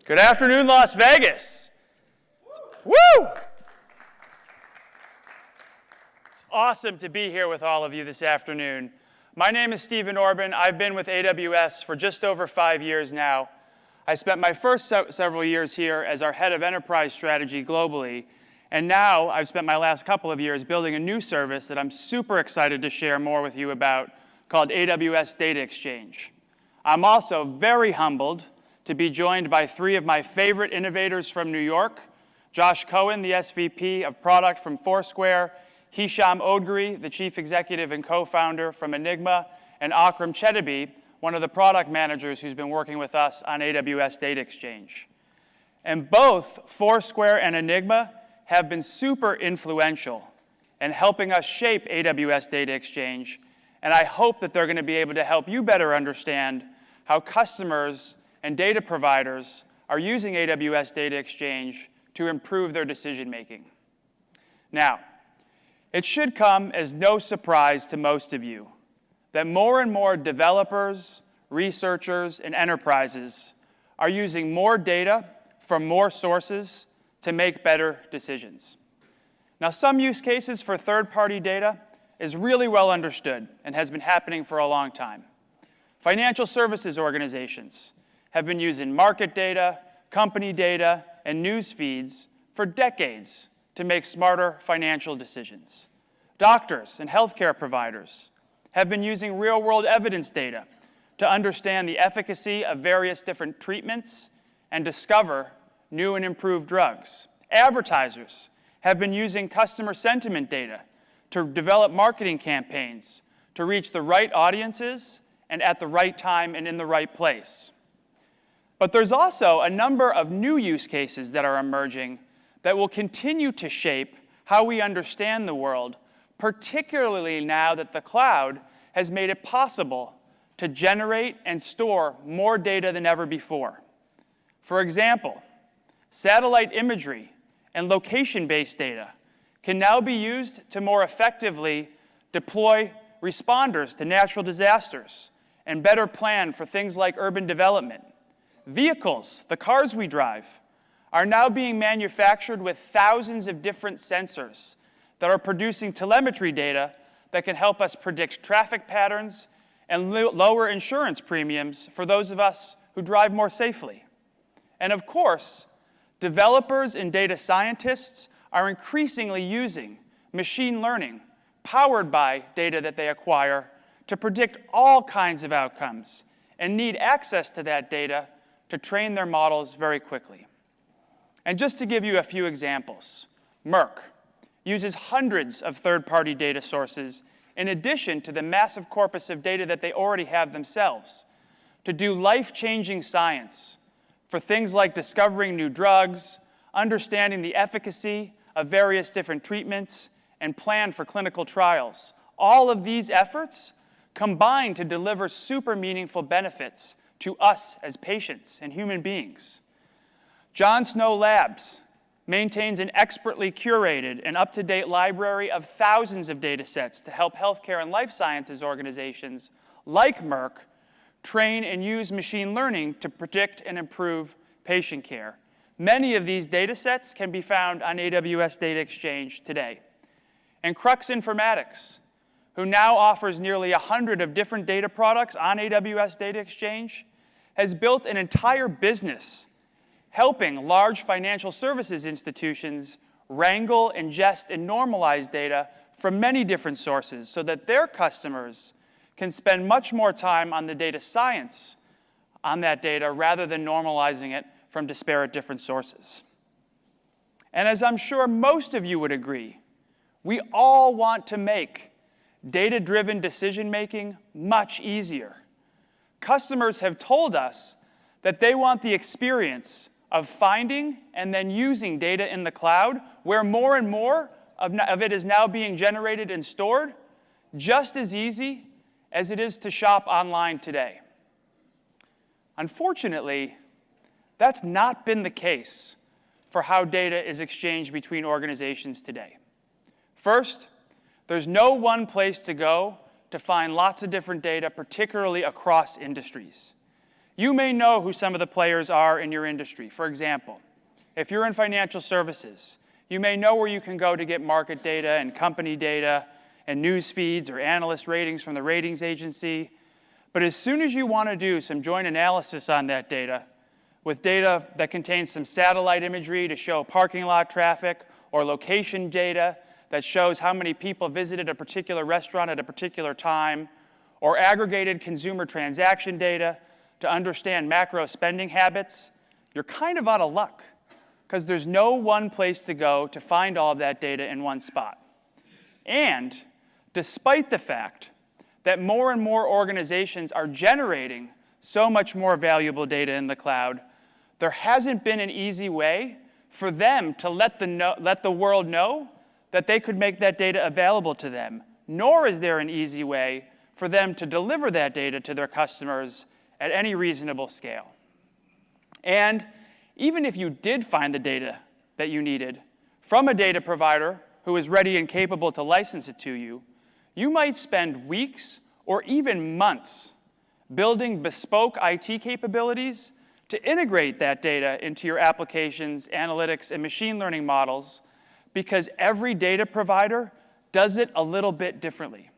Good afternoon, Las Vegas. Woo! It's awesome to be here with all of you this afternoon. My name is Stephen Orban. I've been with AWS for just over 5 years now. I spent my first several years here as our head of enterprise strategy globally, and now I've spent my last couple of years building a new service that I'm super excited to share more with you about called AWS Data Exchange. I'm also very humbled to be joined by three of my favorite innovators from New York, Josh Cohen, the SVP of Product from Foursquare, Hisham Odgri, the Chief Executive and Co-founder from Enigma, and Akram Chetibi, one of the product managers who's been working with us on AWS Data Exchange. And both Foursquare and Enigma have been super influential in helping us shape AWS Data Exchange, and I hope that they're going to be able to help you better understand how customers and data providers are using AWS Data Exchange to improve their decision making. Now, it should come as no surprise to most of you that more and more developers, researchers, and enterprises are using more data from more sources to make better decisions. Now, some use cases for third-party data is really well understood and has been happening for a long time. Financial services organizations have been using market data, company data, and news feeds for decades to make smarter financial decisions. Doctors and healthcare providers have been using real-world evidence data to understand the efficacy of various different treatments and discover new and improved drugs. Advertisers have been using customer sentiment data to develop marketing campaigns to reach the right audiences and at the right time and in the right place. But there's also a number of new use cases that are emerging that will continue to shape how we understand the world, particularly now that the cloud has made it possible to generate and store more data than ever before. For example, satellite imagery and location-based data can now be used to more effectively deploy responders to natural disasters and better plan for things like urban development. Vehicles, the cars we drive, are now being manufactured with thousands of different sensors that are producing telemetry data that can help us predict traffic patterns and lower insurance premiums for those of us who drive more safely. And of course, developers and data scientists are increasingly using machine learning powered by data that they acquire to predict all kinds of outcomes and need access to that data to train their models very quickly. And just to give you a few examples, Merck uses hundreds of third-party data sources in addition to the massive corpus of data that they already have themselves to do life-changing science for things like discovering new drugs, understanding the efficacy of various different treatments, and plan for clinical trials. All of these efforts combine to deliver super meaningful benefits to us as patients and human beings. John Snow Labs maintains an expertly curated and up-to-date library of thousands of data sets to help healthcare and life sciences organizations like Merck train and use machine learning to predict and improve patient care. Many of these data sets can be found on AWS Data Exchange today. And Crux Informatics, who now offers nearly 100 of different data products on AWS Data Exchange, has built an entire business helping large financial services institutions wrangle, ingest, and normalize data from many different sources so that their customers can spend much more time on the data science on that data rather than normalizing it from disparate different sources. And as I'm sure most of you would agree, we all want to make data-driven decision-making much easier. Customers have told us that they want the experience of finding and then using data in the cloud, where more and more of it is now being generated and stored, just as easy as it is to shop online today. Unfortunately, that's not been the case for how data is exchanged between organizations today. First, there's no one place to go to find lots of different data, particularly across industries. You may know who some of the players are in your industry. For example, if you're in financial services, you may know where you can go to get market data and company data and news feeds or analyst ratings from the ratings agency. But as soon as you want to do some joint analysis on that data, with data that contains some satellite imagery to show parking lot traffic or location data that shows how many people visited a particular restaurant at a particular time, or aggregated consumer transaction data to understand macro spending habits, you're kind of out of luck because there's no one place to go to find all of that data in one spot. And despite the fact that more and more organizations are generating so much more valuable data in the cloud, there hasn't been an easy way for them to let the world know that they could make that data available to them, nor is there an easy way for them to deliver that data to their customers at any reasonable scale. And even if you did find the data that you needed from a data provider who is ready and capable to license it to you, you might spend weeks or even months building bespoke IT capabilities to integrate that data into your applications, analytics, and machine learning models, because every data provider does it a little bit differently.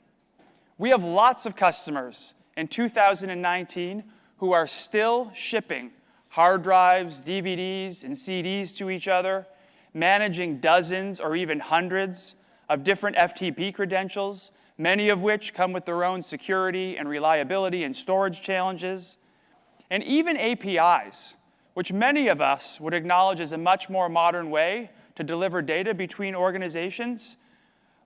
We have lots of customers in 2019 who are still shipping hard drives, DVDs, and CDs to each other, managing dozens or even hundreds of different FTP credentials, many of which come with their own security and reliability and storage challenges, and even APIs, which many of us would acknowledge as a much more modern way to deliver data between organizations,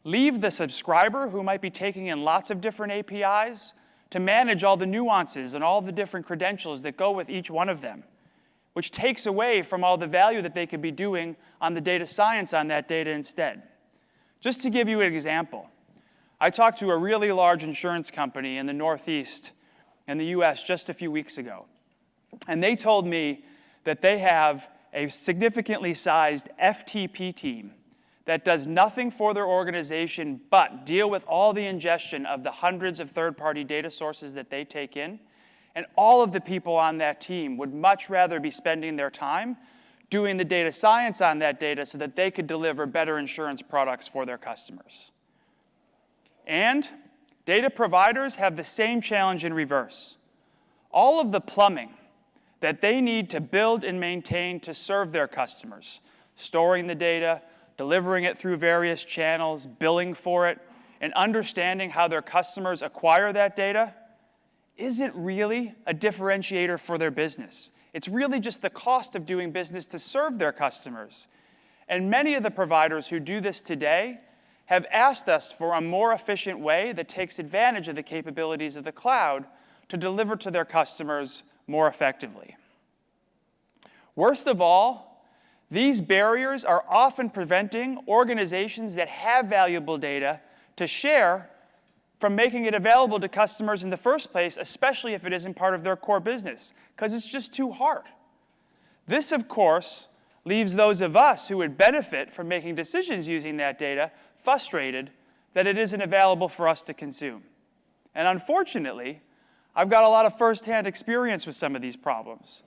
leave the subscriber who might be taking in lots of different APIs to manage all the nuances and all the different credentials that go with each one of them, which takes away from all the value that they could be doing on the data science on that data instead. Just to give you an example, I talked to a really large insurance company in the Northeast in the US just a few weeks ago, and they told me that they have a significantly sized FTP team that does nothing for their organization but deal with all the ingestion of the hundreds of third-party data sources that they take in. And all of the people on that team would much rather be spending their time doing the data science on that data so that they could deliver better insurance products for their customers. And data providers have the same challenge in reverse. All of the plumbing that they need to build and maintain to serve their customers, storing the data, delivering it through various channels, billing for it, and understanding how their customers acquire that data, isn't really a differentiator for their business. It's really just the cost of doing business to serve their customers. And many of the providers who do this today have asked us for a more efficient way that takes advantage of the capabilities of the cloud to deliver to their customers more effectively. Worst of all, these barriers are often preventing organizations that have valuable data to share from making it available to customers in the first place, especially if it isn't part of their core business, because it's just too hard. This, of course, leaves those of us who would benefit from making decisions using that data frustrated that it isn't available for us to consume. And unfortunately, I've got a lot of firsthand experience with some of these problems.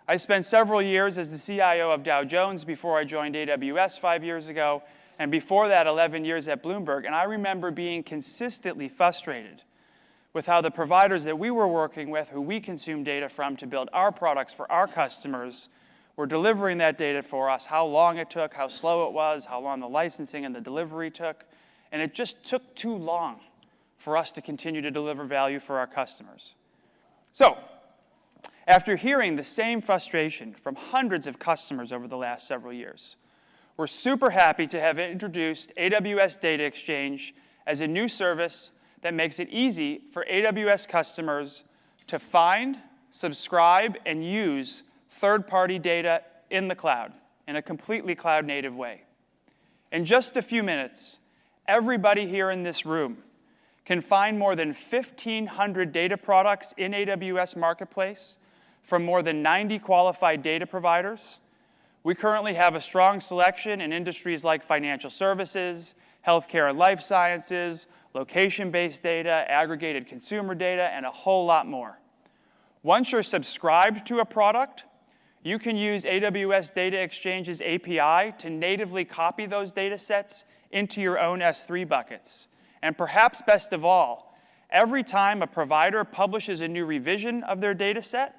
I spent several years as the CIO of Dow Jones before I joined AWS 5 years ago, and before that, 11 years at Bloomberg. And I remember being consistently frustrated with how the providers that we were working with, who we consumed data from to build our products for our customers, were delivering that data for us, how long it took, how slow it was, how long the licensing and the delivery took. And it just took too long for us to continue to deliver value for our customers. So, after hearing the same frustration from hundreds of customers over the last several years, we're super happy to have introduced AWS Data Exchange as a new service that makes it easy for AWS customers to find, subscribe, and use third-party data in the cloud in a completely cloud-native way. In just a few minutes, everybody here in this room can find more than 1,500 data products in AWS Marketplace from more than 90 qualified data providers. We currently have a strong selection in industries like financial services, healthcare and life sciences, location-based data, aggregated consumer data, and a whole lot more. Once you're subscribed to a product, you can use AWS Data Exchange's API to natively copy those data sets into your own S3 buckets. And perhaps best of all, every time a provider publishes a new revision of their data set,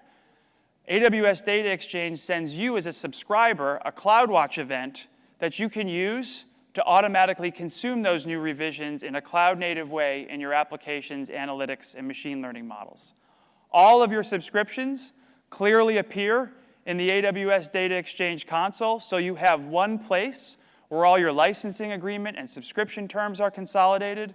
AWS Data Exchange sends you as a subscriber a CloudWatch event that you can use to automatically consume those new revisions in a cloud-native way in your applications, analytics, and machine learning models. All of your subscriptions clearly appear in the AWS Data Exchange console, so you have one place where all your licensing agreement and subscription terms are consolidated.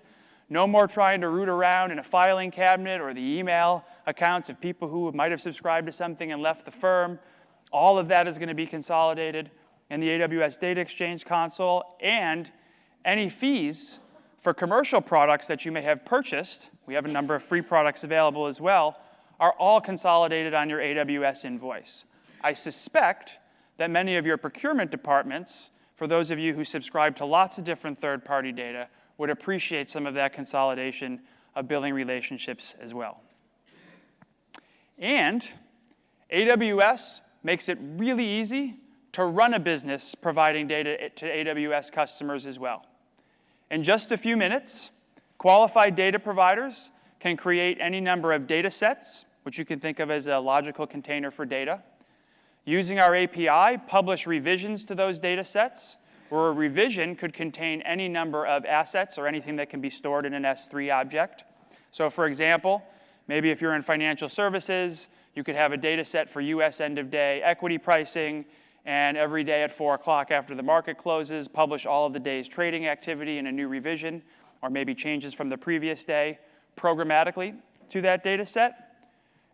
No more trying to root around in a filing cabinet or the email accounts of people who might have subscribed to something and left the firm. All of that is going to be consolidated in the AWS Data Exchange console, and any fees for commercial products that you may have purchased, we have a number of free products available as well, are all consolidated on your AWS invoice. I suspect that many of your procurement departments, for those of you who subscribe to lots of different third-party data, would appreciate some of that consolidation of billing relationships as well. And AWS makes it really easy to run a business providing data to AWS customers as well. In just a few minutes, qualified data providers can create any number of data sets, which you can think of as a logical container for data. Using our API, publish revisions to those data sets, where a revision could contain any number of assets or anything that can be stored in an S3 object. So for example, maybe if you're in financial services, you could have a data set for US end-of-day equity pricing, and every day at 4 o'clock after the market closes, publish all of the day's trading activity in a new revision, or maybe changes from the previous day programmatically to that data set,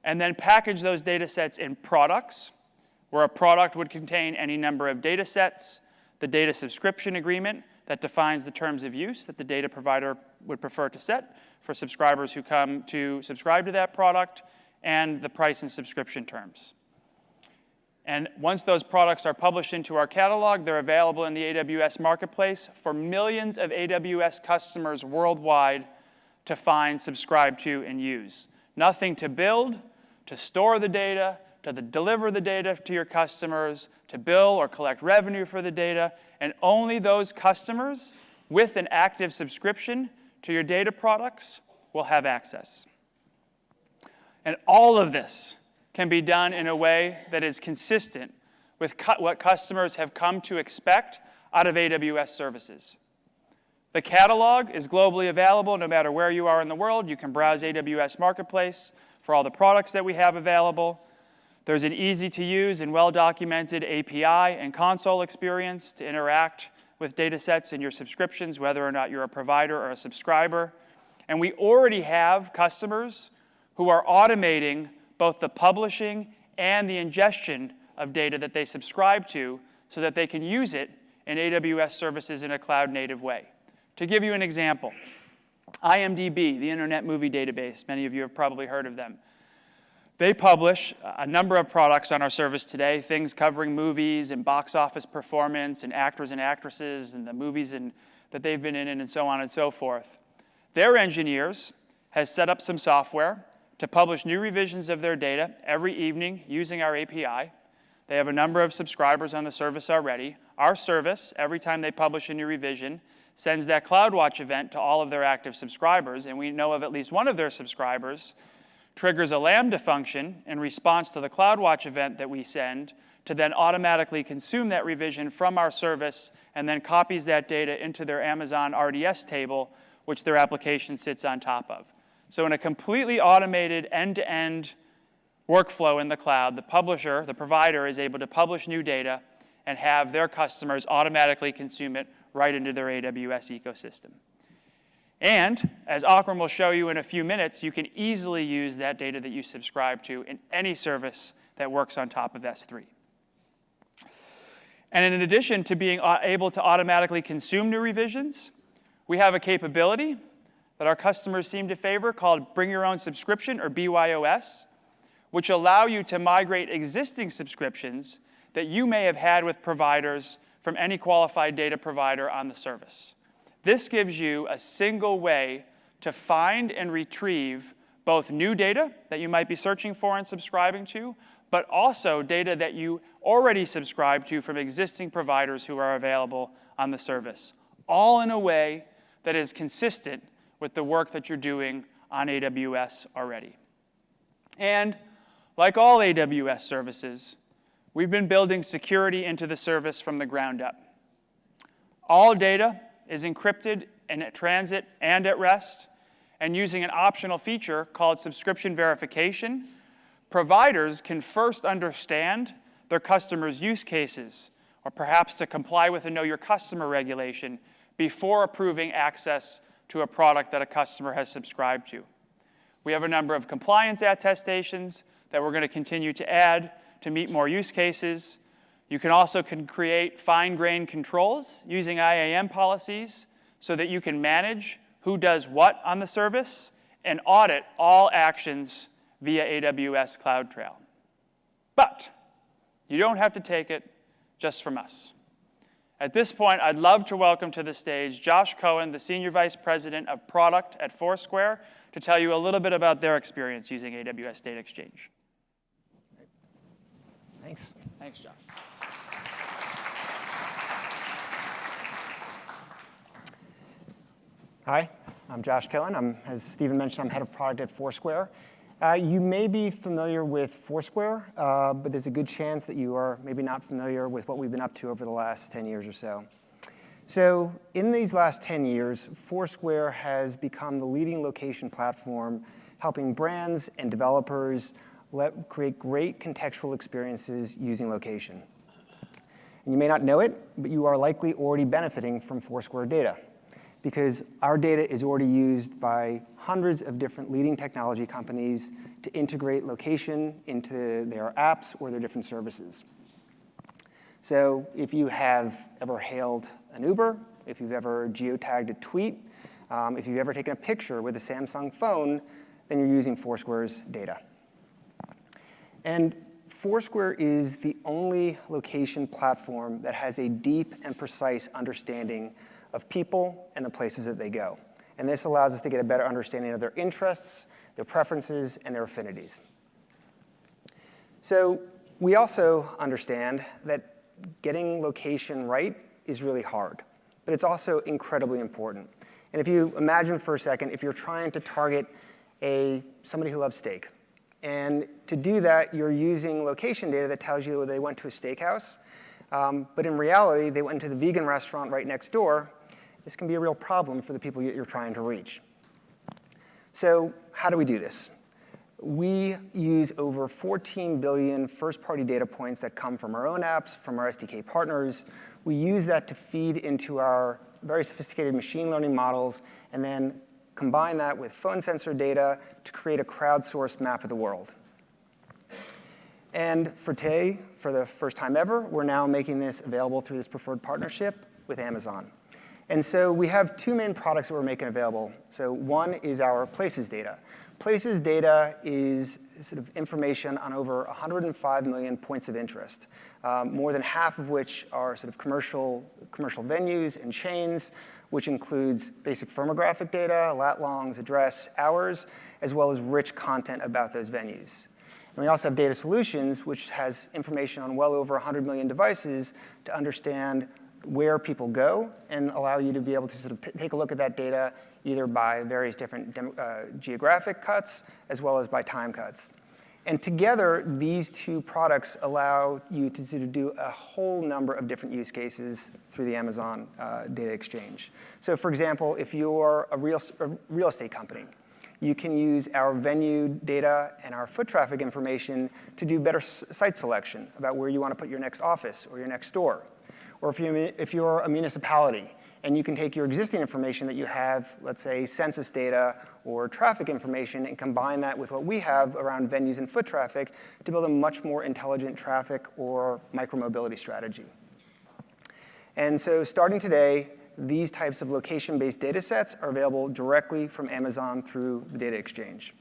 and then package those data sets in products, where a product would contain any number of data sets, the data subscription agreement that defines the terms of use that the data provider would prefer to set for subscribers who come to subscribe to that product, and the price and subscription terms. And once those products are published into our catalog, they're available in the AWS Marketplace for millions of AWS customers worldwide to find, subscribe to, and use. Nothing to build, to store the data, to deliver the data to your customers, to bill or collect revenue for the data, and only those customers with an active subscription to your data products will have access. And all of this can be done in a way that is consistent with what customers have come to expect out of AWS services. The catalog is globally available no matter where you are in the world. You can browse AWS Marketplace for all the products that we have available. There's an easy-to-use and well-documented API and console experience to interact with data sets in your subscriptions, whether or not you're a provider or a subscriber. And we already have customers who are automating both the publishing and the ingestion of data that they subscribe to so that they can use it in AWS services in a cloud-native way. To give you an example, IMDb, the Internet Movie Database, many of you have probably heard of them. They publish a number of products on our service today, things covering movies and box office performance and actors and actresses and the movies that they've been in and so on and so forth. Their engineers has set up some software to publish new revisions of their data every evening using our API. They have a number of subscribers on the service already. Our service, every time they publish a new revision, sends that CloudWatch event to all of their active subscribers, and we know of at least one of their subscribers triggers a Lambda function in response to the CloudWatch event that we send to then automatically consume that revision from our service and then copies that data into their Amazon RDS table, which their application sits on top of. So in a completely automated end-to-end workflow in the cloud, the publisher, the provider, is able to publish new data and have their customers automatically consume it right into their AWS ecosystem. And, as Akram will show you in a few minutes, you can easily use that data that you subscribe to in any service that works on top of S3. And in addition to being able to automatically consume new revisions, we have a capability that our customers seem to favor called Bring Your Own Subscription, or BYOS, which allow you to migrate existing subscriptions that you may have had with providers from any qualified data provider on the service. This gives you a single way to find and retrieve both new data that you might be searching for and subscribing to, but also data that you already subscribe to from existing providers who are available on the service, all in a way that is consistent with the work that you're doing on AWS already. And like all AWS services, we've been building security into the service from the ground up. All data is encrypted and at transit and at rest, and using an optional feature called subscription verification, providers can first understand their customers' use cases, or perhaps to comply with a Know Your Customer regulation before approving access to a product that a customer has subscribed to. We have a number of compliance attestations that we're going to continue to add to meet more use cases. You can also create fine-grained controls using IAM policies so that you can manage who does what on the service and audit all actions via AWS CloudTrail. But you don't have to take it just from us. At this point, I'd love to welcome to the stage Josh Cohen, the Senior Vice President of Product at Foursquare, to tell you a little bit about their experience using AWS Data Exchange. Thanks. Thanks, Josh. Hi, I'm Josh Cohen. As Stephen mentioned, I'm head of product at Foursquare. You may be familiar with Foursquare, but there's a good chance that you are maybe not familiar with what we've been up to over the last 10 years or so. So in these last 10 years, Foursquare has become the leading location platform, helping brands and developers create great contextual experiences using location. And you may not know it, but you are likely already benefiting from Foursquare data, because our data is already used by hundreds of different leading technology companies to integrate location into their apps or their different services. So if you have ever hailed an Uber, if you've ever geotagged a tweet, if you've ever taken a picture with a Samsung phone, then you're using Foursquare's data. And Foursquare is the only location platform that has a deep and precise understanding of people and the places that they go. And this allows us to get a better understanding of their interests, their preferences, and their affinities. So we also understand that getting location right is really hard, but it's also incredibly important. And if you imagine for a second, if you're trying to target somebody who loves steak, and to do that, you're using location data that tells you they went to a steakhouse, but in reality, they went to the vegan restaurant right next door. This can be a real problem for the people you're trying to reach. So how do we do this? We use over 14 billion first-party data points that come from our own apps, from our SDK partners. We use that to feed into our very sophisticated machine learning models, and then combine that with phone sensor data to create a crowdsourced map of the world. And for today, for the first time ever, we're now making this available through this preferred partnership with Amazon. And so we have two main products that we're making available. So one is our Places data. Places data is sort of information on over 105 million points of interest, more than half of which are sort of commercial venues and chains, which includes basic firmographic data, lat longs, address, hours, as well as rich content about those venues. And we also have data solutions, which has information on well over 100 million devices to understand where people go and allow you to be able to sort of take a look at that data either by various different geographic cuts as well as by time cuts. And together, these two products allow you to sort of do a whole number of different use cases through the Amazon Data Exchange. So for example, if you're a real estate company, you can use our venue data and our foot traffic information to do better site selection about where you want to put your next office or your next store. Or if you're a municipality, and you can take your existing information that you have, let's say census data or traffic information, and combine that with what we have around venues and foot traffic to build a much more intelligent traffic or micromobility strategy. And so starting today, these types of location-based data sets are available directly from Amazon through the Data Exchange.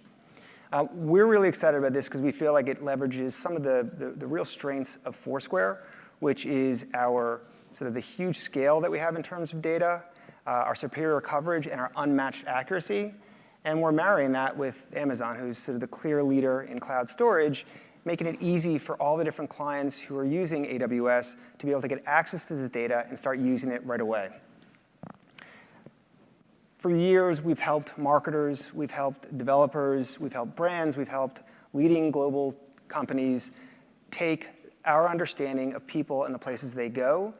We're really excited about this because we feel like it leverages some of the real strengths of Foursquare, which is our sort of the huge scale that we have in terms of data, our superior coverage, and our unmatched accuracy. And we're marrying that with Amazon, who's sort of the clear leader in cloud storage, making it easy for all the different clients who are using AWS to be able to get access to the data and start using it right away. For years, we've helped marketers, we've helped developers, we've helped brands, we've helped leading global companies take our understanding of people and the places they go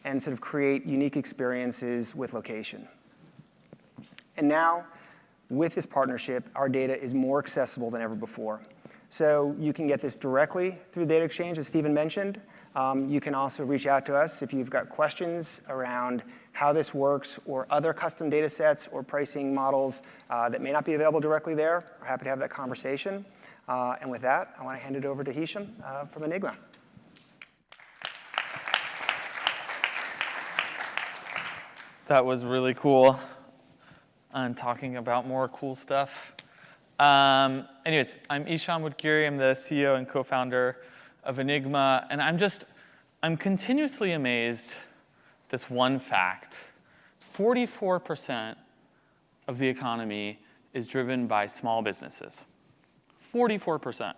and sort of create unique experiences with location. And now, with this partnership, our data is more accessible than ever before. So you can get this directly through Data Exchange, as Stephen mentioned. You can also reach out to us if you've got questions around how this works or other custom data sets or pricing models that may not be available directly there. We're happy to have that conversation. And with that, I want to hand it over to Hisham from Enigma. That was really cool. And talking about more cool stuff. Anyways, I'm Isham Woodgiri. I'm the CEO and co-founder of Enigma. And I'm continuously amazed at this one fact. 44% of the economy is driven by small businesses. 44%.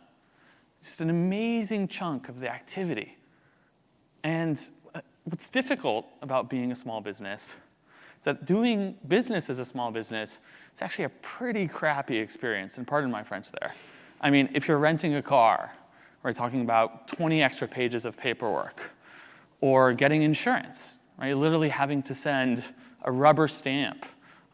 Just an amazing chunk of the activity. And what's difficult about being a small business is that doing business as a small business is actually a pretty crappy experience, and pardon my French there. I mean, if you're renting a car, we're talking about 20 extra pages of paperwork, or getting insurance, right? Literally having to send a rubber stamp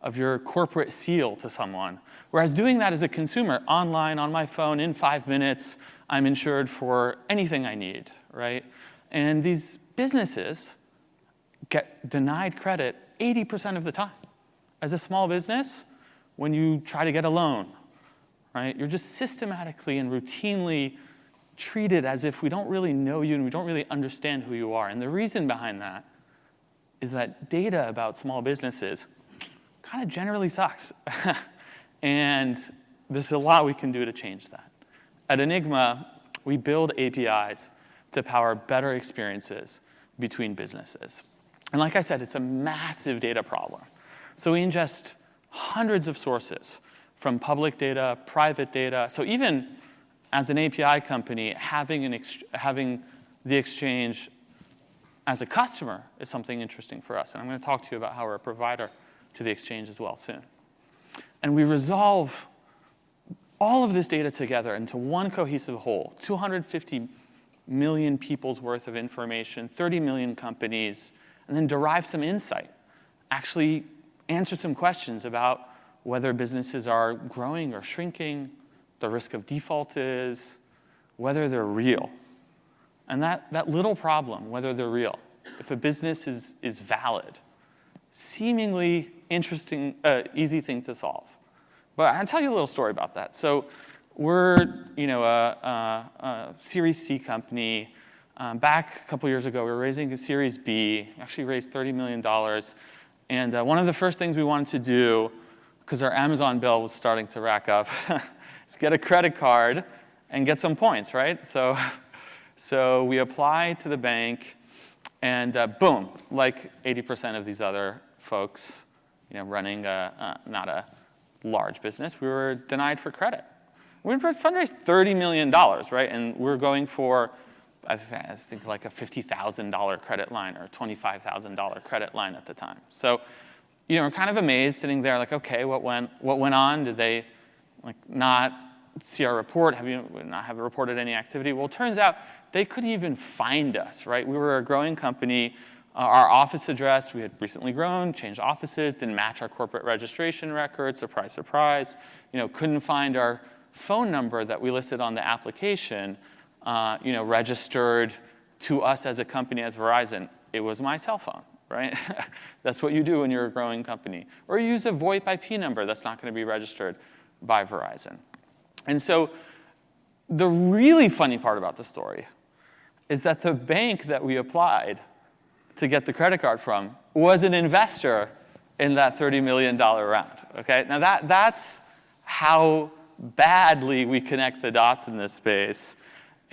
of your corporate seal to someone. Whereas doing that as a consumer, online, on my phone, in 5 minutes, I'm insured for anything I need, right? And these businesses get denied credit 80% of the time. As a small business, when you try to get a loan, right, you're just systematically and routinely treated as if we don't really know you and we don't really understand who you are. And the reason behind that is that data about small businesses kind of generally sucks. And there's a lot we can do to change that. At Enigma, we build APIs to power better experiences between businesses. And like I said, it's a massive data problem. So we ingest hundreds of sources from public data, private data. So even as an API company, having the exchange as a customer is something interesting for us. And I'm going to talk to you about how we're a provider to the exchange as well soon. And we resolve all of this data together into one cohesive whole, 250 million people's worth of information, 30 million companies, and then derive some insight. Actually answer some questions about whether businesses are growing or shrinking, the risk of default is, whether they're real. And that little problem, whether they're real, if a business is valid, seemingly interesting, easy thing to solve. But I'll tell you a little story about that. So we're a Series C company. Back a couple years ago, we were raising a Series B, actually raised $30 million. And one of the first things we wanted to do, because our Amazon bill was starting to rack up, is get a credit card and get some points, right? So we apply to the bank, and boom, like 80% of these other folks, running not a large business, we were denied for credit. We fundraised $30 million, right? And we're going for, I think like a $50,000 credit line or a $25,000 credit line at the time. So, we're kind of amazed, sitting there, like, okay, what went on? Did they not see our report? Have reported any activity? Well, it turns out they couldn't even find us, right? We were a growing company. Our office address, we had recently grown, changed offices, didn't match our corporate registration record. Surprise, surprise. Couldn't find our phone number that we listed on the application. Registered to us as a company, as Verizon. It was my cell phone, right? That's what you do when you're a growing company. Or you use a VoIP IP number that's not going to be registered by Verizon. And so the really funny part about the story is that the bank that we applied to get the credit card from was an investor in that $30 million round, okay? Now that's how badly we connect the dots in this space.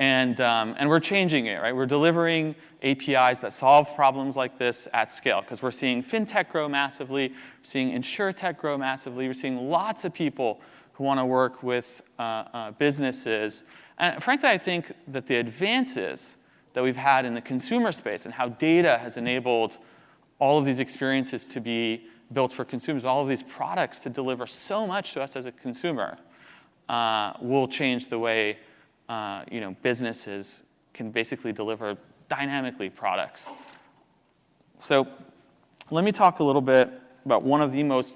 And we're changing it, right? We're delivering APIs that solve problems like this at scale, because we're seeing fintech grow massively, we're seeing insurtech grow massively, we're seeing lots of people who want to work with businesses. And frankly, I think that the advances that we've had in the consumer space and how data has enabled all of these experiences to be built for consumers, all of these products to deliver so much to us as a consumer, will change the way businesses can basically deliver dynamically products. So let me talk a little bit about one of the most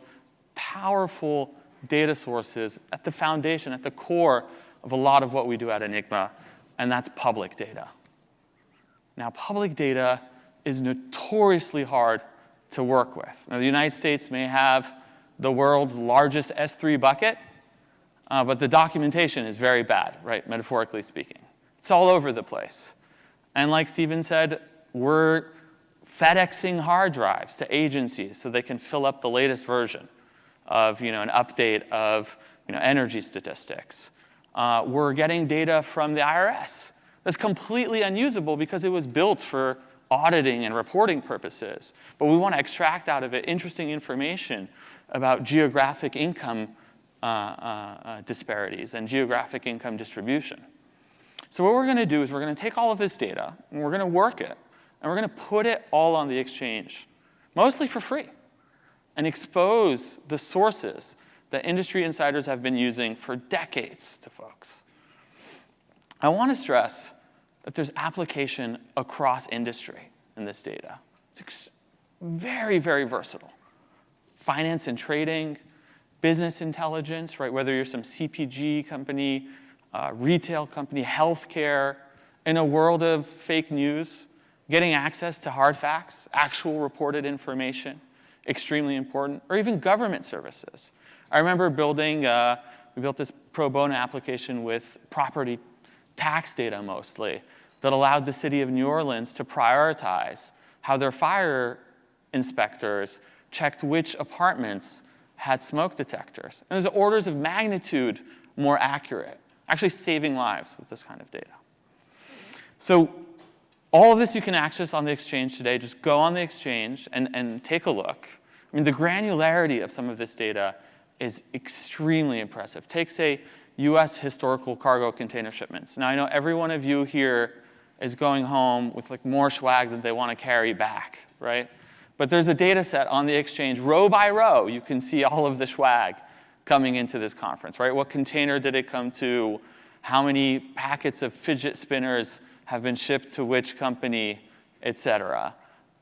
powerful data sources at the foundation, at the core of a lot of what we do at Enigma, and that's public data. Now, public data is notoriously hard to work with. Now, the United States may have the world's largest S3 bucket, but the documentation is very bad, right, metaphorically speaking. It's all over the place. And like Steven said, we're FedExing hard drives to agencies so they can fill up the latest version of an update of energy statistics. We're getting data from the IRS that's completely unusable because it was built for auditing and reporting purposes. But we want to extract out of it interesting information about geographic income disparities and geographic income distribution. So what we're going to do is we're going to take all of this data, and we're going to work it, and we're going to put it all on the exchange, mostly for free, and expose the sources that industry insiders have been using for decades to folks. I want to stress that there's application across industry in this data. It's very, very versatile. Finance and trading, business intelligence, right? Whether you're some CPG company, retail company, healthcare, in a world of fake news, getting access to hard facts, actual reported information, extremely important, or even government services. I remember we built this pro bono application with property tax data mostly that allowed the city of New Orleans to prioritize how their fire inspectors checked which apartments had smoke detectors. And there's orders of magnitude more accurate, actually saving lives with this kind of data. So all of this you can access on the exchange today. Just go on the exchange and take a look. I mean, the granularity of some of this data is extremely impressive. Take, say, US historical cargo container shipments. Now, I know every one of you here is going home with more swag than they want to carry back, right? But there's a data set on the exchange, row by row. You can see all of the swag coming into this conference, right? What container did it come to? How many packets of fidget spinners have been shipped to which company, et cetera.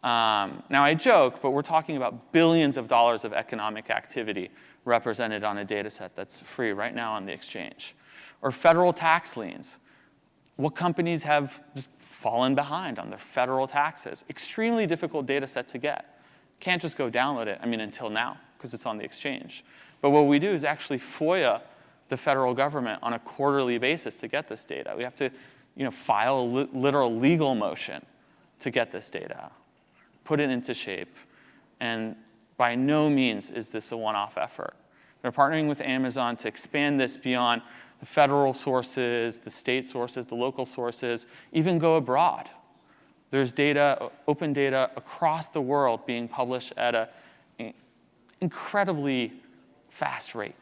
Now, I joke, but we're talking about billions of dollars of economic activity represented on a data set that's free right now on the exchange. Or federal tax liens. What companies have just fallen behind on their federal taxes? Extremely difficult data set to get. Can't just go download it, until now, because it's on the exchange. But what we do is actually FOIA the federal government on a quarterly basis to get this data. We have to file a literal legal motion to get this data, put it into shape, and by no means is this a one-off effort. We're partnering with Amazon to expand this beyond the federal sources, the state sources, the local sources, even go abroad. There's data, open data across the world being published at an incredibly fast rate.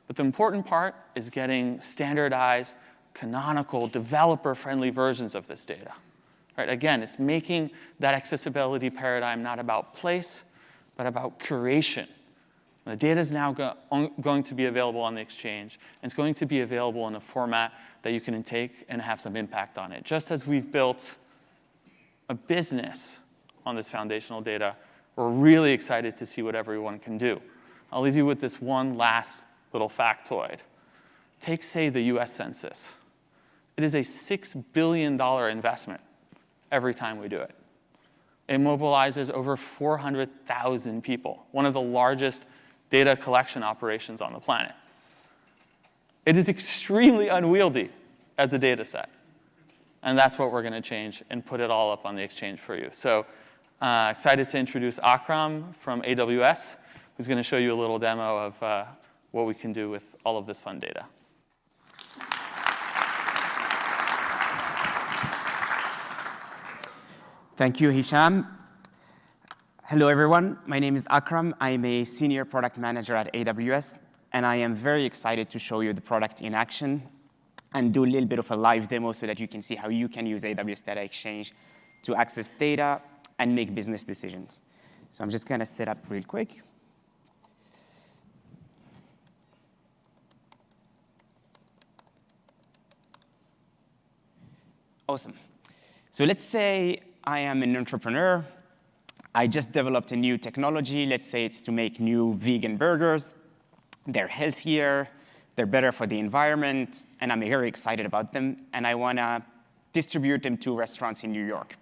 But the important part is getting standardized, canonical, developer-friendly versions of this data. Right? Again, it's making that accessibility paradigm not about place, but about curation. The data is now going to be available on the exchange, and it's going to be available in a format that you can take and have some impact on it. Just as we've built a business on this foundational data, we're really excited to see what everyone can do. I'll leave you with this one last little factoid. Take, say, the US Census. It is a $6 billion investment every time we do it. It mobilizes over 400,000 people, one of the largest data collection operations on the planet. It is extremely unwieldy as a data set. And that's what we're going to change and put it all up on the exchange for you. So excited to introduce Akram from AWS, who's going to show you a little demo of what we can do with all of this fun data. Thank you, Hisham. Hello, everyone. My name is Akram. I'm a senior product manager at AWS, and I am very excited to show you the product in action and do a little bit of a live demo so that you can see how you can use AWS Data Exchange to access data and make business decisions. So I'm just going to set up real quick. Awesome. So let's say I am an entrepreneur. I just developed a new technology. Let's say it's to make new vegan burgers. They're healthier, they're better for the environment, and I'm very excited about them, and I want to distribute them to restaurants in New York.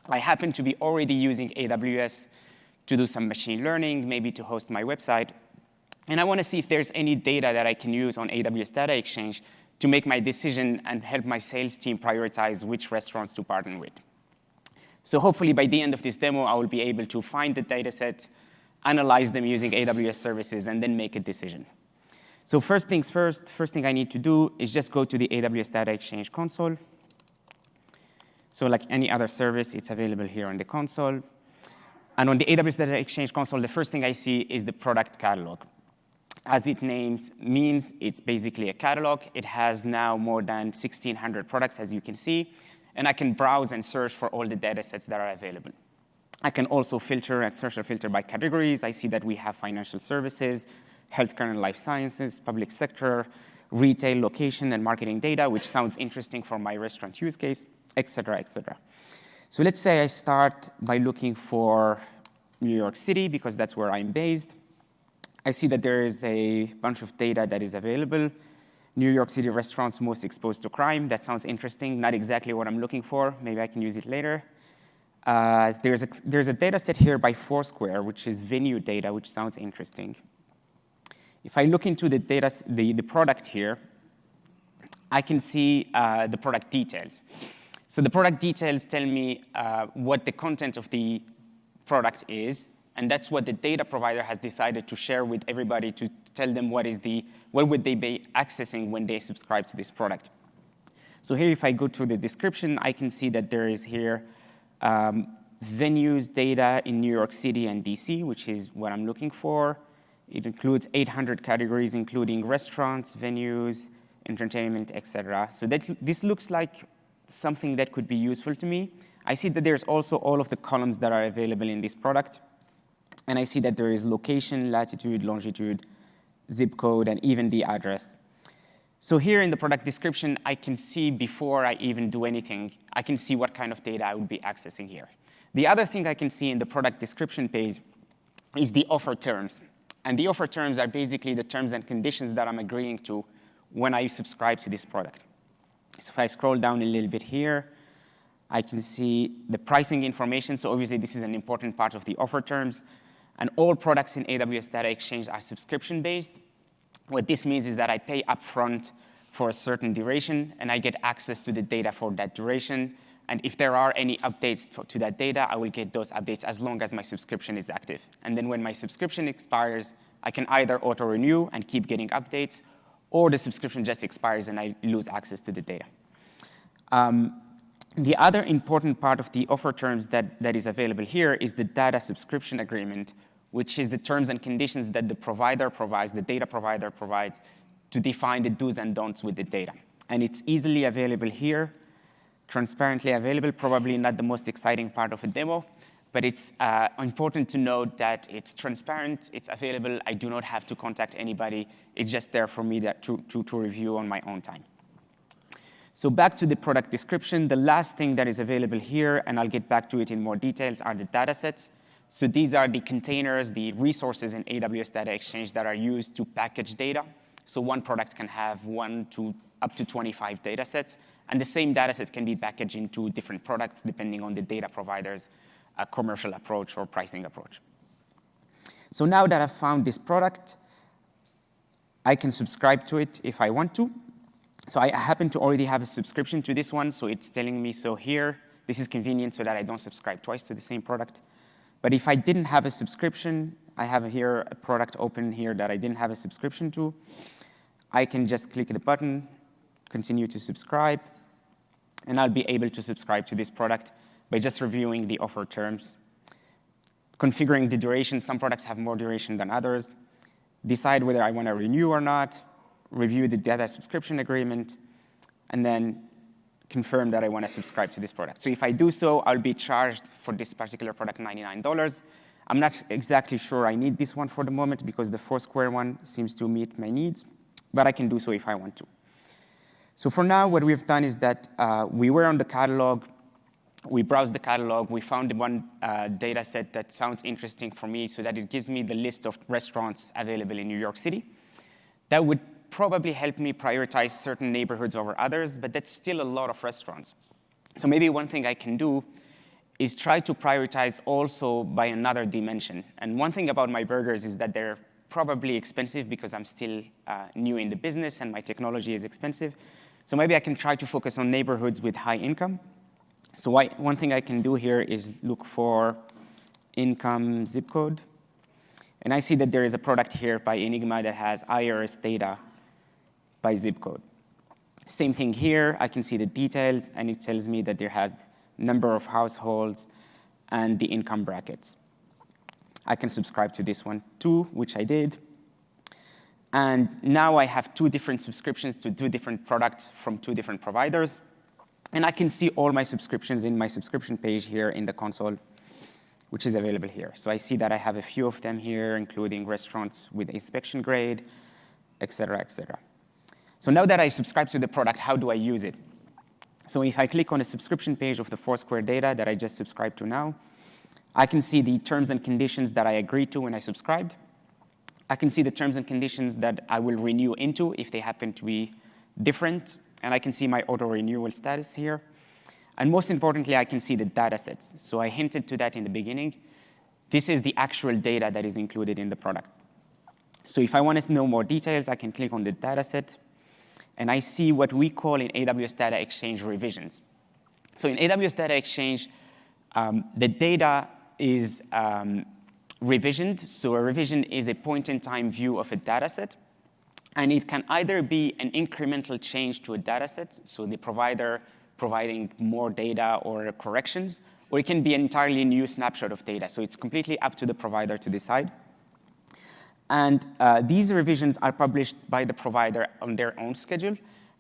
I happen to be already using AWS to do some machine learning, maybe to host my website, and I want to see if there's any data that I can use on AWS Data Exchange to make my decision and help my sales team prioritize which restaurants to partner with. So hopefully by the end of this demo, I will be able to find the data set, analyze them using AWS services, and then make a decision. So first things first, first thing I need to do is just go to the AWS Data Exchange console. So like any other service, it's available here on the console. And on the AWS Data Exchange console, the first thing I see is the product catalog. As it means, it's basically a catalog. It has now more than 1,600 products, as you can see. And I can browse and search for all the data sets that are available. I can also filter and search and filter by categories. I see that we have financial services, healthcare and life sciences, public sector, retail, location, and marketing data, which sounds interesting for my restaurant use case, et cetera, et cetera. So let's say I start by looking for New York City, because that's where I'm based. I see that there is a bunch of data that is available. New York City restaurants most exposed to crime. That sounds interesting. Not exactly what I'm looking for. Maybe I can use it later. There's a data set here by Foursquare, which is venue data, which sounds interesting. If I look into the data, the product here, I can see the product details. So the product details tell me what the content of the product is, and that's what the data provider has decided to share with everybody to tell them what would they be accessing when they subscribe to this product. So here, if I go to the description, I can see that there is here venues data in New York City and DC, which is what I'm looking for. It includes 800 categories, including restaurants, venues, entertainment, et cetera. So this looks like something that could be useful to me. I see that there's also all of the columns that are available in this product. And I see that there is location, latitude, longitude, zip code, and even the address. So here in the product description, I can see before I even do anything, I can see what kind of data I would be accessing here. The other thing I can see in the product description page is the offer terms. And the offer terms are basically the terms and conditions that I'm agreeing to when I subscribe to this product. So if I scroll down a little bit here, I can see the pricing information. So obviously, this is an important part of the offer terms. And all products in AWS Data Exchange are subscription-based. What this means is that I pay upfront for a certain duration, and I get access to the data for that duration. And if there are any updates to that data, I will get those updates as long as my subscription is active. And then when my subscription expires, I can either auto-renew and keep getting updates, or the subscription just expires and I lose access to the data. The other important part of the offer terms that is available here is the data subscription agreement, which is the terms and conditions that the provider provides, the data provider provides, to define the do's and don'ts with the data. And it's easily available here, transparently available, probably not the most exciting part of a demo, but it's important to note that it's transparent, it's available, I do not have to contact anybody, it's just there for me to review on my own time. So back to the product description, the last thing that is available here, and I'll get back to it in more details, are the data sets. So these are the containers, the resources in AWS Data Exchange that are used to package data. So one product can have up to 25 data sets, and the same data sets can be packaged into different products depending on the data provider's commercial approach or pricing approach. So now that I've found this product, I can subscribe to it if I want to. So I happen to already have a subscription to this one, so it's telling me, so here, this is convenient so that I don't subscribe twice to the same product. But if I didn't have a subscription, I have here a product open here that I didn't have a subscription to. I can just click the button, continue to subscribe, and I'll be able to subscribe to this product. by just reviewing the offer terms, configuring the duration. Some products have more duration than others, decide whether I want to renew or not, review the data subscription agreement, and then confirm that I want to subscribe to this product. So if I do so, I'll be charged for this particular product $99. I'm not exactly sure I need this one for the moment because the Foursquare one seems to meet my needs, but I can do so if I want to. So for now, what we've done is that we were on the catalog, we browsed the catalog, we found the one data set that sounds interesting for me so that it gives me the list of restaurants available in New York City. That would probably help me prioritize certain neighborhoods over others, but that's still a lot of restaurants. So maybe one thing I can do is try to prioritize also by another dimension. And one thing about my burgers is that they're probably expensive because I'm still new in the business and my technology is expensive. So maybe I can try to focus on neighborhoods with high income. So one thing I can do here is look for income zip code. And I see that there is a product here by Enigma that has IRS data by zip code. Same thing here. I can see the details, and it tells me that there has number of households and the income brackets. I can subscribe to this one too, which I did. And now I have 2 different subscriptions to 2 different products from 2 different providers. And I can see all my subscriptions in my subscription page here in the console, which is available here. So I see that I have a few of them here, including restaurants with inspection grade, et cetera, et cetera. So now that I subscribe to the product, how do I use it? So if I click on the subscription page of the Foursquare data that I just subscribed to now, I can see the terms and conditions that I agreed to when I subscribed. I can see the terms and conditions that I will renew into if they happen to be different. And I can see my auto-renewal status here. And most importantly, I can see the data sets. So I hinted to that in the beginning. This is the actual data that is included in the products. So if I want to know more details, I can click on the data set. And I see what we call in AWS Data Exchange revisions. So in AWS Data Exchange, the data is revisioned. So a revision is a point-in-time view of a data set. And it can either be an incremental change to a data set, so the provider providing more data or corrections, or it can be an entirely new snapshot of data. So it's completely up to the provider to decide. And these revisions are published by the provider on their own schedule.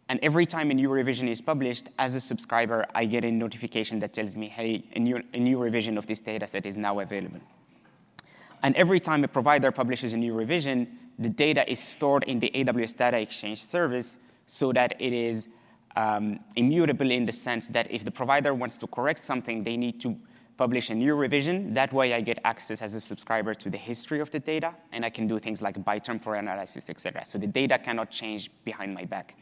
And every time a new revision is published, as a subscriber, I get a notification that tells me, hey, a new revision of this data set is now available. And every time a provider publishes a new revision, the data is stored in the AWS Data Exchange service so that it is immutable in the sense that if the provider wants to correct something, they need to publish a new revision. That way, I get access as a subscriber to the history of the data, and I can do things like bitemporal analysis, et cetera. So the data cannot change behind my back.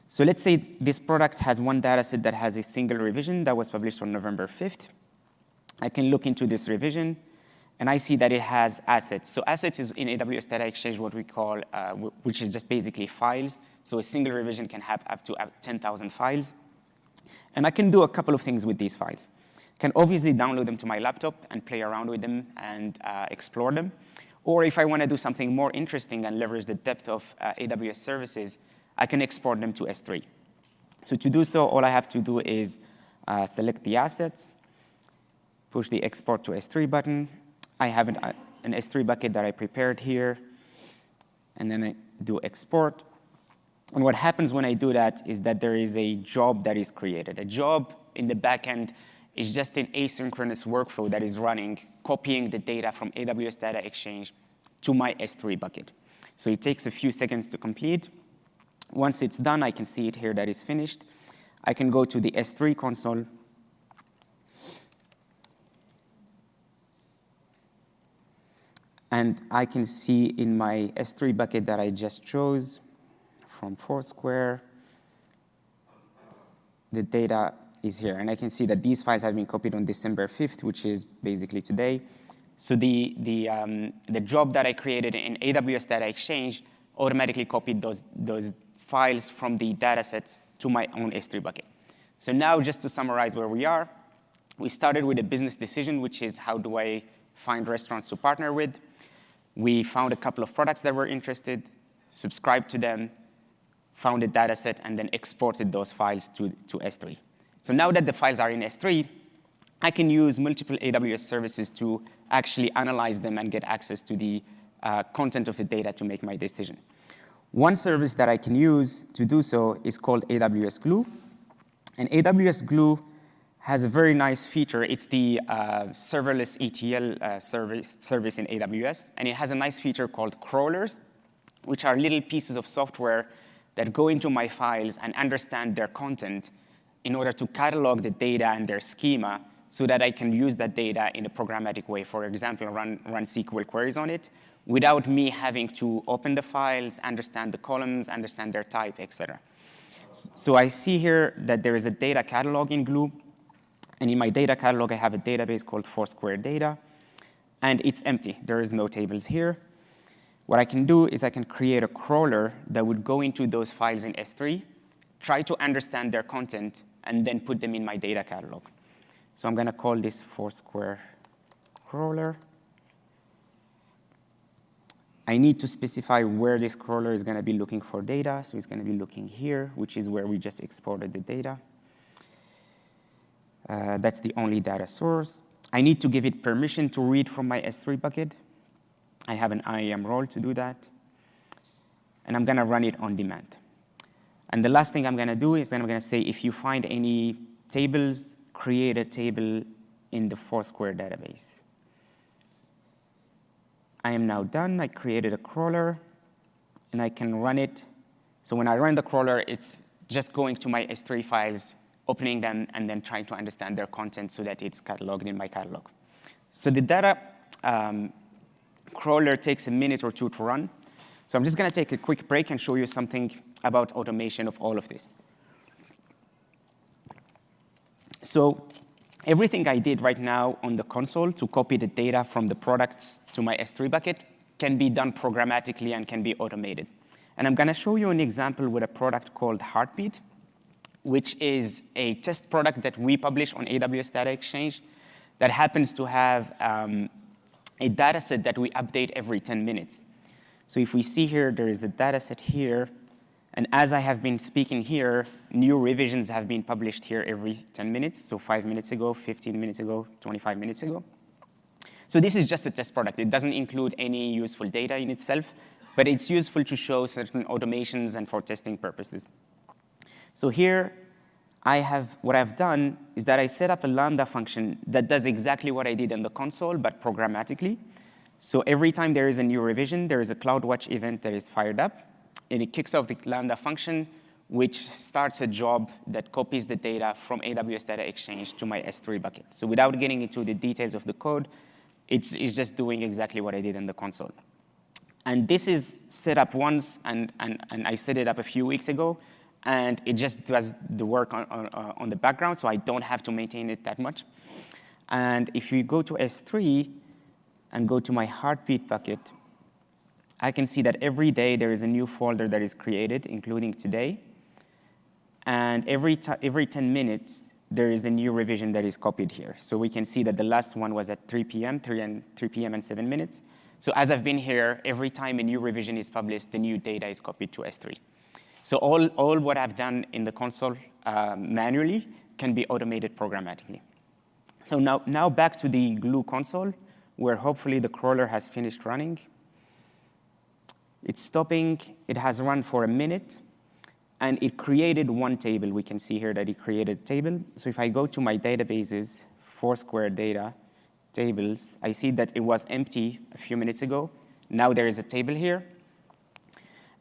So let's say this product has one data set that has a single revision that was published on November 5th. I can look into this revision, and I see that it has assets. So assets is in AWS Data Exchange what we call, which is just basically files. So a single revision can have up to 10,000 files. And I can do a couple of things with these files. I can obviously download them to my laptop and play around with them and explore them. Or if I want to do something more interesting and leverage the depth of AWS services, I can export them to S3. So to do so, all I have to do is select the assets, push the export to S3 button. I have an S3 bucket that I prepared here, and then I do export. And what happens when I do that is that there is a job that is created. A job in the backend is just an asynchronous workflow that is running, copying the data from AWS Data Exchange to my S3 bucket. So it takes a few seconds to complete. Once it's done, I can see it here that is finished. I can go to the S3 console. And I can see in my S3 bucket that I just chose from Foursquare, the data is here. And I can see that these files have been copied on December 5th, which is basically today. So the job that I created in AWS Data Exchange automatically copied those files from the data sets to my own S3 bucket. So now, just to summarize where we are, we started with a business decision, which is how do I find restaurants to partner with. We found a couple of products that were interested, subscribed to them, found a data set, and then exported those files to S3. So now that the files are in S3, I can use multiple AWS services to actually analyze them and get access to the content of the data to make my decision. One service that I can use to do so is called AWS Glue. And AWS Glue has a very nice feature. It's the serverless ETL service in AWS. And it has a nice feature called crawlers, which are little pieces of software that go into my files and understand their content in order to catalog the data and their schema so that I can use that data in a programmatic way. For example, run SQL queries on it without me having to open the files, understand the columns, understand their type, et cetera. So I see here that there is a data catalog in Glue. And in my data catalog, I have a database called Foursquare data. And it's empty. There is no tables here. What I can do is I can create a crawler that would go into those files in S3, try to understand their content, and then put them in my data catalog. So I'm going to call this Foursquare crawler. I need to specify where this crawler is going to be looking for data. So it's going to be looking here, which is where we just exported the data. That's the only data source. I need to give it permission to read from my S3 bucket. I have an IAM role to do that. And I'm going to run it on demand. And the last thing I'm going to do is then I'm going to say, if you find any tables, create a table in the Foursquare database. I am now done. I created a crawler, and I can run it. So when I run the crawler, it's just going to my S3 files, opening them, and then trying to understand their content so that it's cataloged in my catalog. So the data crawler takes a minute or two to run. So I'm just going to take a quick break and show you something about automation of all of this. So everything I did right now on the console to copy the data from the products to my S3 bucket can be done programmatically and can be automated. And I'm going to show you an example with a product called Heartbeat, which is a test product that we publish on AWS Data Exchange that happens to have a data set that we update every 10 minutes. So if we see here, there is a data set here. And as I have been speaking here, new revisions have been published here every 10 minutes. So 5 minutes ago, 15 minutes ago, 25 minutes ago. So this is just a test product. It doesn't include any useful data in itself, but it's useful to show certain automations and for testing purposes. So here, what I've done is that I set up a Lambda function that does exactly what I did in the console, but programmatically. So every time there is a new revision, there is a CloudWatch event that is fired up, and it kicks off the Lambda function, which starts a job that copies the data from AWS Data Exchange to my S3 bucket. So without getting into the details of the code, it's just doing exactly what I did in the console. And this is set up once, and I set it up a few weeks ago, and it just does the work on the background, so I don't have to maintain it that much. And if you go to S3 and go to my Heartbeat bucket, I can see that every day there is a new folder that is created, including today. And every 10 minutes, there is a new revision that is copied here. So we can see that the last one was at 3 p.m., 3 p.m. and 7 minutes. So as I've been here, every time a new revision is published, the new data is copied to S3. So all what I've done in the console manually can be automated programmatically. So now back to the Glue console, where hopefully the crawler has finished running. It's stopping. It has run for a minute. And it created one table. We can see here that it created a table. So if I go to my databases, Foursquare data, tables, I see that it was empty a few minutes ago. Now there is a table here.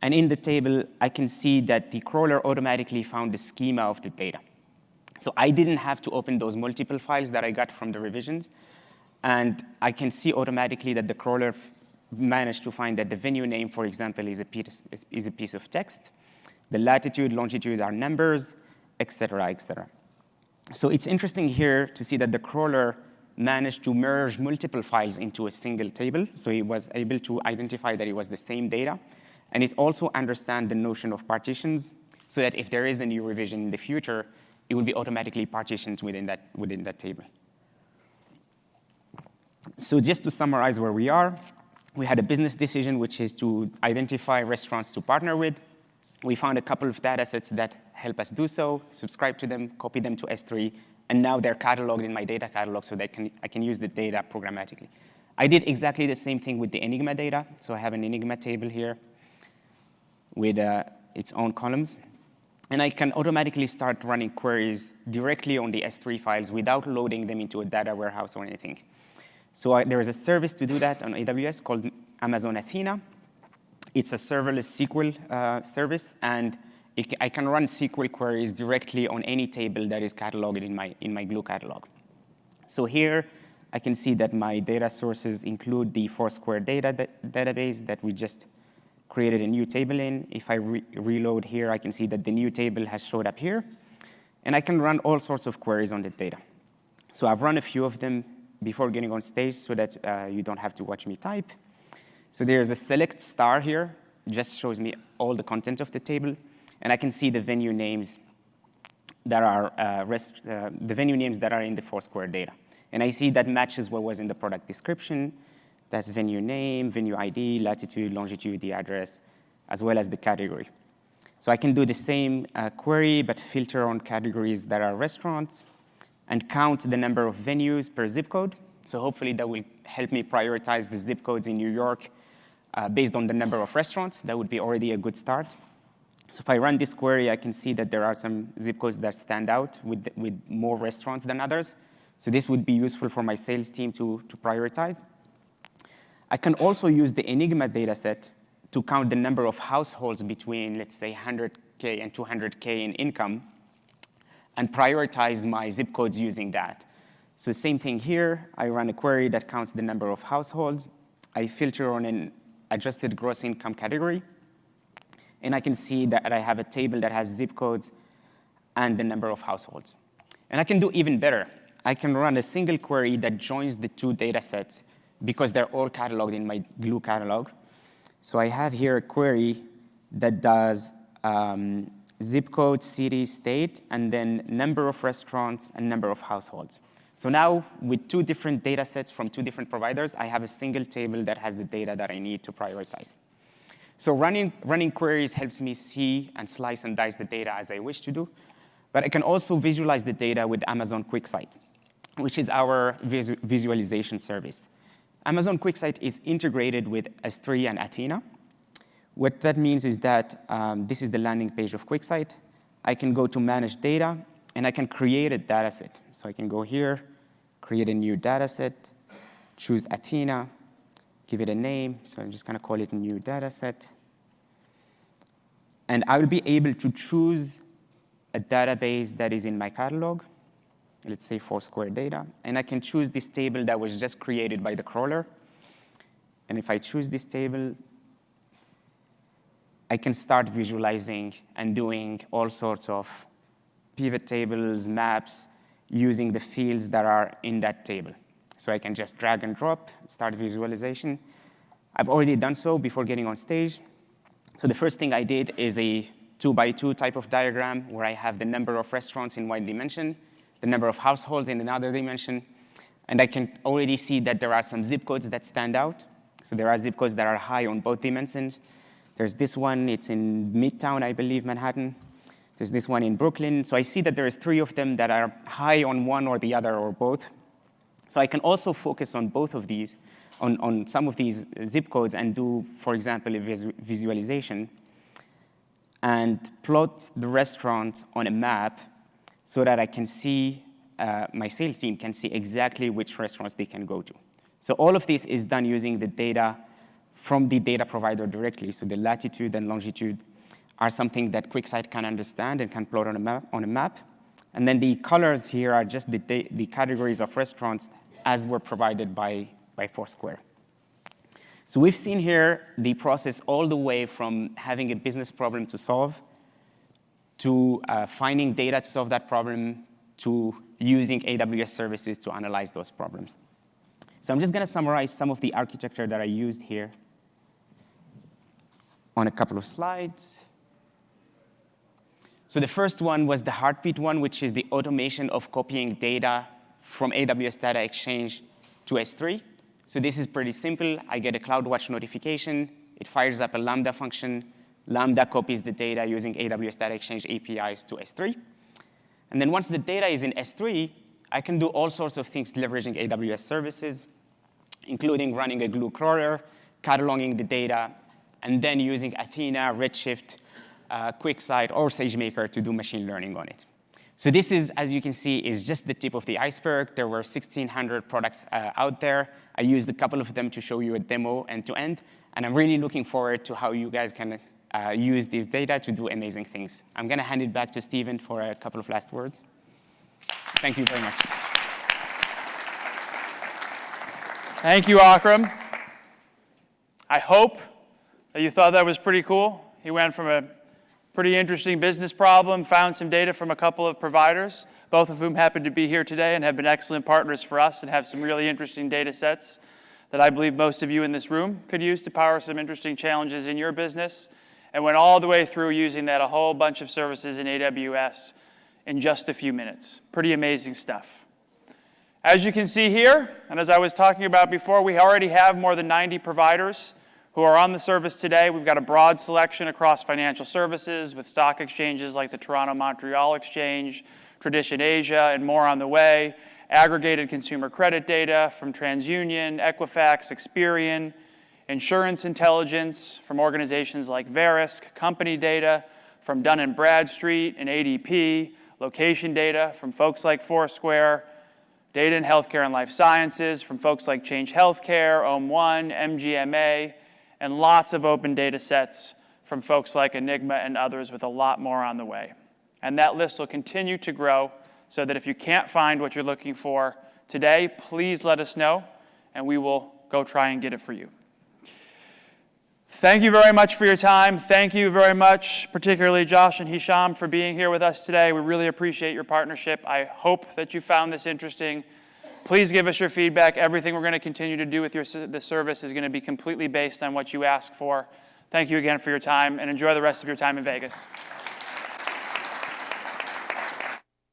And in the table, I can see that the crawler automatically found the schema of the data. So I didn't have to open those multiple files that I got from the revisions. And I can see automatically that the crawler managed to find that the venue name, for example, is a piece of text. The latitude, longitude are numbers, et cetera, et cetera. So it's interesting here to see that the crawler managed to merge multiple files into a single table. So it was able to identify that it was the same data. And it also understands the notion of partitions, so that if there is a new revision in the future, it will be automatically partitioned within that table. So just to summarize where we are, we had a business decision, which is to identify restaurants to partner with. We found a couple of data sets that help us do so, subscribe to them, copy them to S3, and now they're cataloged in my data catalog so that I can use the data programmatically. I did exactly the same thing with the Enigma data. So I have an Enigma table here with its own columns. And I can automatically start running queries directly on the S3 files without loading them into a data warehouse or anything. So there is a service to do that on AWS called Amazon Athena. It's a serverless SQL service, and I can run SQL queries directly on any table that is cataloged in my Glue catalog. So here, I can see that my data sources include the Foursquare database that we just created a new table in. If I reload here, I can see that the new table has showed up here. And I can run all sorts of queries on the data. So I've run a few of them before getting on stage so that you don't have to watch me type. So there's a select star here, just shows me all the content of the table. And I can see the venue names that are in the Foursquare data. And I see that matches what was in the product description. That's venue name, venue ID, latitude, longitude, the address, as well as the category. So I can do the same query, but filter on categories that are restaurants and count the number of venues per zip code. So hopefully that will help me prioritize the zip codes in New York based on the number of restaurants. That would be already a good start. So if I run this query, I can see that there are some zip codes that stand out with more restaurants than others. So this would be useful for my sales team to prioritize. I can also use the Enigma data set to count the number of households between, let's say, 100K and 200K in income and prioritize my zip codes using that. So same thing here. I run a query that counts the number of households. I filter on an adjusted gross income category. And I can see that I have a table that has zip codes and the number of households. And I can do even better. I can run a single query that joins the two data sets because they're all cataloged in my Glue catalog. So I have here a query that does zip code, city, state, and then number of restaurants and number of households. So now, with two different data sets from two different providers, I have a single table that has the data that I need to prioritize. So running queries helps me see and slice and dice the data as I wish to do. But I can also visualize the data with Amazon QuickSight, which is our visualization service. Amazon QuickSight is integrated with S3 and Athena. What that means is that this is the landing page of QuickSight. I can go to Manage Data, and I can create a data set. So I can go here, create a new data set, choose Athena, give it a name. So I'm just going to call it New Data Set. And I will be able to choose a database that is in my catalog. Let's say Foursquare data. And I can choose this table that was just created by the crawler. And if I choose this table, I can start visualizing and doing all sorts of pivot tables, maps, using the fields that are in that table. So I can just drag and drop, start visualization. I've already done so before getting on stage. So the first thing I did is a 2x2 type of diagram where I have the number of restaurants in one dimension, the number of households in another dimension. And I can already see that there are some zip codes that stand out. So there are zip codes that are high on both dimensions. There's this one, it's in Midtown, I believe, Manhattan. There's this one in Brooklyn. So I see that there's 3 of them that are high on one or the other or both. So I can also focus on both of these, on some of these zip codes and do, for example, a visualization and plot the restaurants on a map so that I can see, my sales team can see exactly which restaurants they can go to. So all of this is done using the data from the data provider directly. So the latitude and longitude are something that QuickSight can understand and can plot on a map. And then the colors here are just the categories of restaurants as were provided by Foursquare. So we've seen here the process all the way from having a business problem to solve, to finding data to solve that problem, to using AWS services to analyze those problems. So I'm just going to summarize some of the architecture that I used here on a couple of slides. So the first one was the heartbeat one, which is the automation of copying data from AWS Data Exchange to S3. So this is pretty simple. I get a CloudWatch notification. It fires up a Lambda function. Lambda copies the data using AWS Data Exchange APIs to S3. And then once the data is in S3, I can do all sorts of things leveraging AWS services, including running a glue crawler, cataloging the data, and then using Athena, Redshift, QuickSight, or SageMaker to do machine learning on it. So this is, as you can see, is just the tip of the iceberg. There were 1,600 products out there. I used a couple of them to show you a demo end-to-end, and I'm really looking forward to how you guys can use this data to do amazing things. I'm going to hand it back to Steven for a couple of last words. Thank you very much. Thank you, Akram. I hope that you thought that was pretty cool. He went from a pretty interesting business problem, found some data from a couple of providers, both of whom happen to be here today and have been excellent partners for us and have some really interesting data sets that I believe most of you in this room could use to power some interesting challenges in your business, and went all the way through using that a whole bunch of services in AWS in just a few minutes. Pretty amazing stuff. As you can see here, and as I was talking about before, we already have more than 90 providers who are on the service today. We've got a broad selection across financial services with stock exchanges like the Toronto-Montreal Exchange, Tradition Asia, and more on the way. Aggregated consumer credit data from TransUnion, Equifax, Experian, insurance intelligence from organizations like Verisk, company data from Dun & Bradstreet and ADP, location data from folks like Foursquare, data in healthcare and life sciences from folks like Change Healthcare, OM1, MGMA, and lots of open data sets from folks like Enigma and others with a lot more on the way. And that list will continue to grow so that if you can't find what you're looking for today, please let us know, and we will go try and get it for you. Thank you very much for your time. Thank you very much, particularly Josh and Hisham, for being here with us today. We really appreciate your partnership. I hope that you found this interesting. Please give us your feedback. Everything we're going to continue to do with the service is going to be completely based on what you ask for. Thank you again for your time, and enjoy the rest of your time in Vegas.